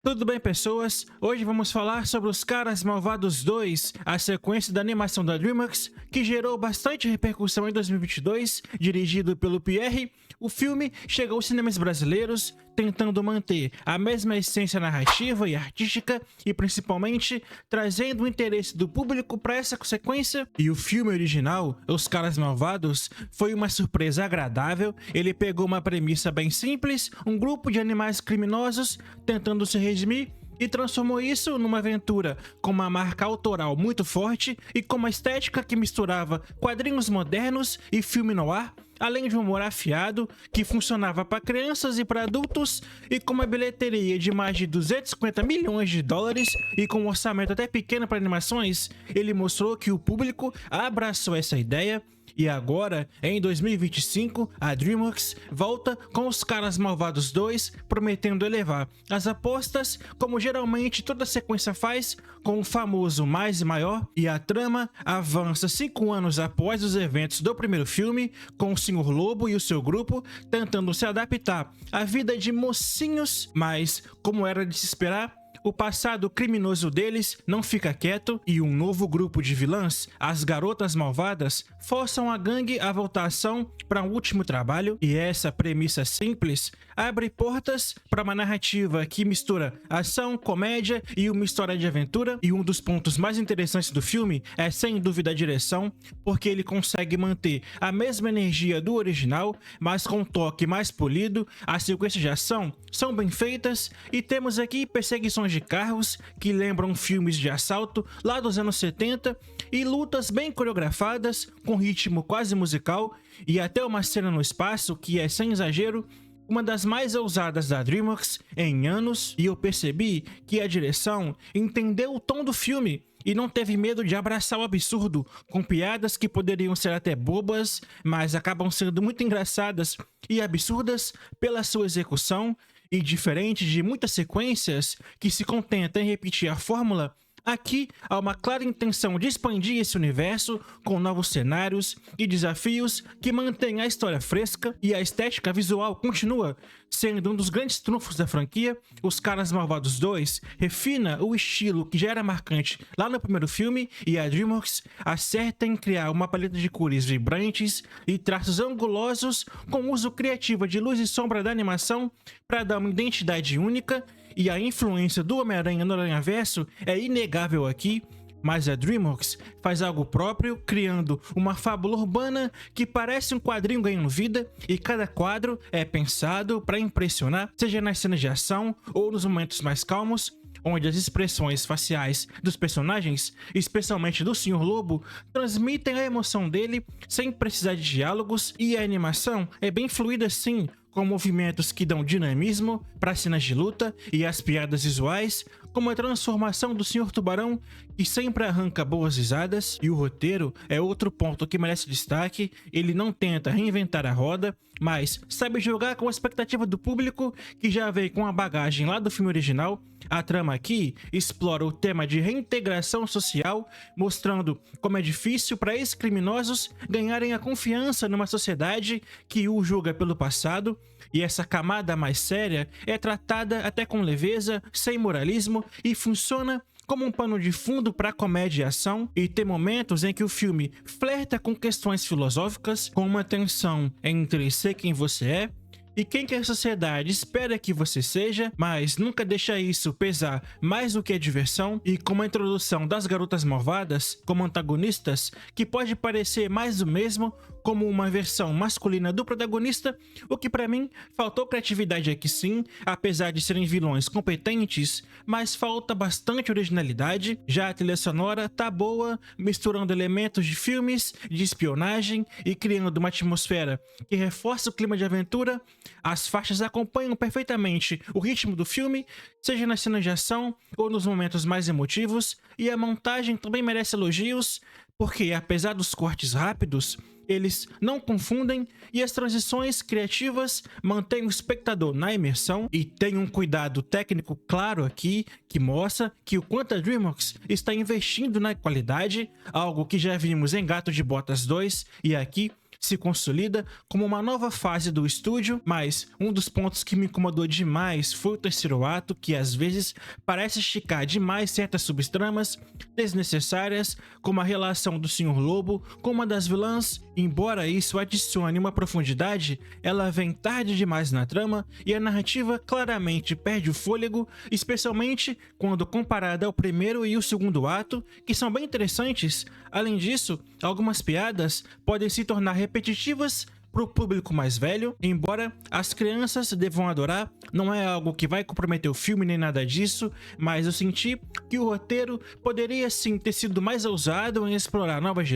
Tudo bem, pessoas? Hoje vamos falar sobre Os Caras Malvados 2, a sequência da animação da DreamWorks, que gerou bastante repercussão em 2022, dirigido pelo Pierre. O filme chegou aos cinemas brasileiros, tentando manter a mesma essência narrativa e artística e, principalmente, trazendo o interesse do público para essa sequência. E o filme original, Os Caras Malvados, foi uma surpresa agradável. Ele pegou uma premissa bem simples, um grupo de animais criminosos tentando se redimir, e transformou isso numa aventura com uma marca autoral muito forte e com uma estética que misturava quadrinhos modernos e filme noir, além de um humor afiado que funcionava para crianças e para adultos, e com uma bilheteria de mais de 250 milhões de dólares e com um orçamento até pequeno para animações. Ele mostrou que o público abraçou essa ideia. E agora, em 2025, a DreamWorks volta com Os Caras Malvados 2, prometendo elevar as apostas, como geralmente toda sequência faz, com o famoso mais e maior, e a trama avança 5 anos após os eventos do primeiro filme, com o Sr. Lobo e o seu grupo tentando se adaptar à vida de mocinhos, mas, como era de se esperar, o passado criminoso deles não fica quieto e um novo grupo de vilãs, as Garotas Malvadas, forçam a gangue a voltar à ação para um último trabalho, e essa premissa simples abre portas para uma narrativa que mistura ação, comédia e uma história de aventura. E um dos pontos mais interessantes do filme é sem dúvida a direção, porque ele consegue manter a mesma energia do original, mas com um toque mais polido. As sequências de ação são bem feitas e temos aqui perseguições de carros que lembram filmes de assalto lá dos anos 70 e lutas bem coreografadas com ritmo quase musical, e até uma cena no espaço que é, sem exagero, uma das mais ousadas da DreamWorks em anos. E eu percebi que a direção entendeu o tom do filme e não teve medo de abraçar o absurdo, com piadas que poderiam ser até bobas, mas acabam sendo muito engraçadas e absurdas pela sua execução. E diferente de muitas sequências que se contentam em repetir a fórmula, aqui há uma clara intenção de expandir esse universo com novos cenários e desafios que mantêm a história fresca, e a estética visual continua sendo um dos grandes trunfos da franquia. Os Caras Malvados 2 refina o estilo que já era marcante lá no primeiro filme, e a DreamWorks acerta em criar uma paleta de cores vibrantes e traços angulosos com uso criativo de luz e sombra da animação para dar uma identidade única. E a influência do Homem-Aranha no Aranhaverso é inegável aqui, mas a DreamWorks faz algo próprio, criando uma fábula urbana que parece um quadrinho ganhando vida, e cada quadro é pensado para impressionar, seja nas cenas de ação ou nos momentos mais calmos, onde as expressões faciais dos personagens, especialmente do Sr. Lobo, transmitem a emoção dele sem precisar de diálogos. E a animação é bem fluida sim, com movimentos que dão dinamismo para cenas de luta, e as piadas visuais, como a transformação do Sr. Tubarão, que sempre arranca boas risadas. E o roteiro é outro ponto que merece destaque. Ele não tenta reinventar a roda, mas sabe jogar com a expectativa do público, que já veio com a bagagem lá do filme original. A trama aqui explora o tema de reintegração social, mostrando como é difícil para ex-criminosos ganharem a confiança numa sociedade que o julga pelo passado, e essa camada mais séria é tratada até com leveza, sem moralismo, e funciona como um pano de fundo para comédia e ação. E tem momentos em que o filme flerta com questões filosóficas, com uma tensão entre ser quem você é e quem que a sociedade espera que você seja, mas nunca deixa isso pesar mais do que a diversão. E com a introdução das Garotas Malvadas como antagonistas, que pode parecer mais do mesmo, como uma versão masculina do protagonista, o que pra mim faltou criatividade aqui sim, apesar de serem vilões competentes, mas falta bastante originalidade. Já a trilha sonora tá boa, misturando elementos de filmes de espionagem e criando uma atmosfera que reforça o clima de aventura. As faixas acompanham perfeitamente o ritmo do filme, seja nas cenas de ação ou nos momentos mais emotivos, e a montagem também merece elogios, porque apesar dos cortes rápidos, eles não confundem, e as transições criativas mantêm o espectador na imersão. E tem um cuidado técnico claro aqui, que mostra que o quanto a DreamWorks está investindo na qualidade, algo que já vimos em Gato de Botas 2, e aqui se consolida como uma nova fase do estúdio, mas um dos pontos que me incomodou demais foi o terceiro ato, que às vezes parece esticar demais certas subtramas desnecessárias, como a relação do Sr. Lobo com uma das vilãs. Embora isso adicione uma profundidade, ela vem tarde demais na trama e a narrativa claramente perde o fôlego, especialmente quando comparada ao primeiro e o segundo ato, que são bem interessantes. Além disso, algumas piadas podem se tornar repetitivas para o público mais velho, embora as crianças devam adorar. Não é algo que vai comprometer o filme nem nada disso, mas eu senti que o roteiro poderia sim ter sido mais ousado em explorar novas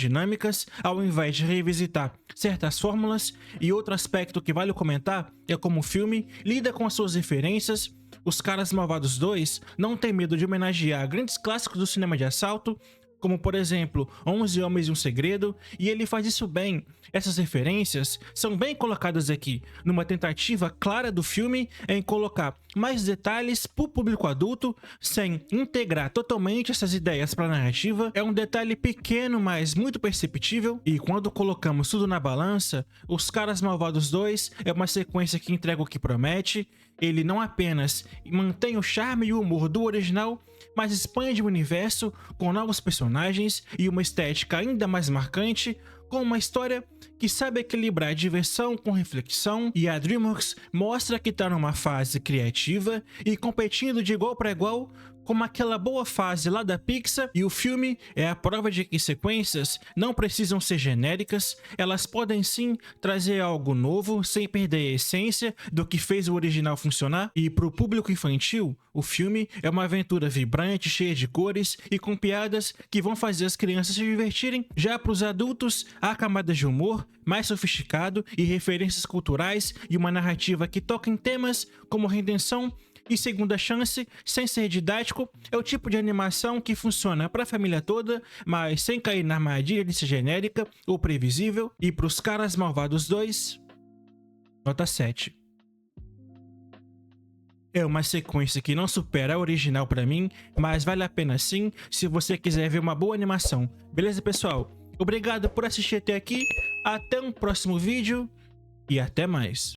dinâmicas, ao invés de revisitar certas fórmulas. E outro aspecto que vale comentar é como o filme lida com as suas referências. Os Caras Malvados 2 não tem medo de homenagear grandes clássicos do cinema de assalto, como por exemplo 11 Homens e um Segredo, e ele faz isso bem. Essas referências são bem colocadas aqui, numa tentativa clara do filme em colocar mais detalhes para o público adulto, sem integrar totalmente essas ideias para a narrativa. É um detalhe pequeno, mas muito perceptível, e quando colocamos tudo na balança, Os Caras Malvados 2 é uma sequência que entrega o que promete. Ele não apenas mantém o charme e o humor do original, mas expande o universo com novos personagens e uma estética ainda mais marcante, com uma história que sabe equilibrar diversão com reflexão. E a DreamWorks mostra que está numa fase criativa e competindo de igual para igual como aquela boa fase lá da Pixar, e o filme é a prova de que sequências não precisam ser genéricas, elas podem sim trazer algo novo sem perder a essência do que fez o original funcionar. E para o público infantil, o filme é uma aventura vibrante, cheia de cores e com piadas que vão fazer as crianças se divertirem. Já para os adultos, há camadas de humor mais sofisticado e referências culturais, e uma narrativa que toca em temas como redenção e segunda chance, sem ser didático. É o tipo de animação que funciona para a família toda, mas sem cair na armadilha de ser genérica ou previsível. E para Os Caras Malvados 2, nota 7. É uma sequência que não supera a original para mim, mas vale a pena sim se você quiser ver uma boa animação. Beleza, pessoal? Obrigado por assistir até aqui, até um próximo vídeo e até mais.